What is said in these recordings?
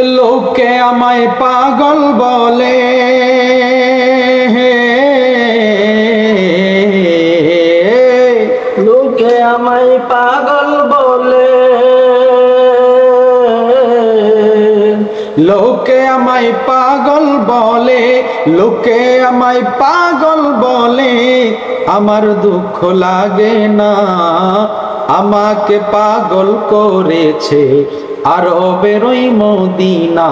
লোকে আমায় পাগল বলে, লোকে আমায় পাগল বলে, লোকে আমায় পাগল বলে, লোকে আমায় পাগল বলে। আমার দুঃখ লাগে না, আমাকে পাগল করেছে আরবের ওই মদিনা।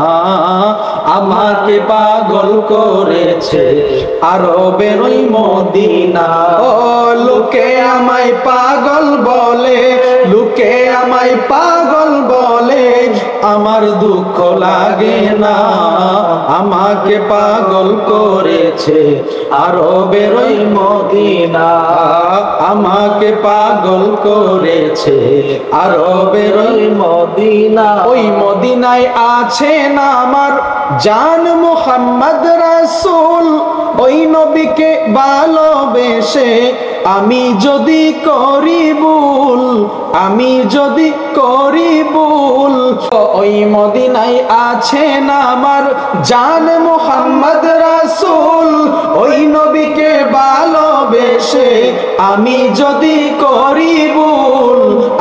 আমাকে পাগল করেছে আরবের ওই মদিনা। ও লোকে আমায় পাগল বলে, লোকে আমায় পাগল বলে। আমার দুঃখ লাগে না, আমাকে পাগল করেছে আরবের ওই মদিনা। আমাকে পাগল করেছে আরবের ওই মদিনা। ওই মদিনায় আছে না আমার জান মুহাম্মদ রাসূল। ওই নবীকে ভালোবেসে আমি যদি করি ভুল, আমি যদি করি ভুল। ওই মদিনায় আছে না আমার জান মুহাম্মদ রাসূল। ওই নবীকে ভালোবেসে আমি যদি করি ভুল,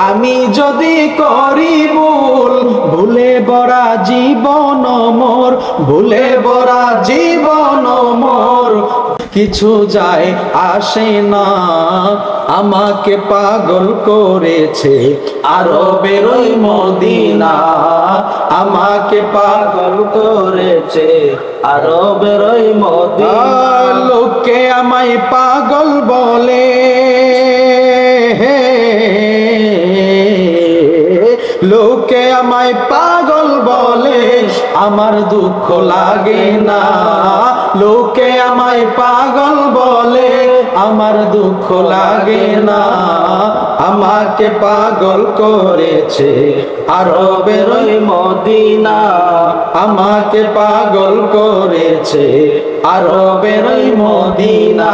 আমি যদি করি ভুল। ভুলে ভরা জীবন মোর, ভুলে ভরা জীবন মোর। কিছু যায় আসে না, আমাকে পাগল করেছে আরবের ওই মদিনা। আমাকে পাগল করেছে আরবের ওই মদিনা। লোকে আমায় পাগল বলে, লোকে আমায় পাগল বলে। আমার দুঃখ লাগে না, লোকে আমায় পাগল বলে। আমার দুঃখ লাগে না, আমাকে পাগল করেছে আরবের ওই মদিনা। আমাকে পাগল করেছে আরবের ওই মদিনা।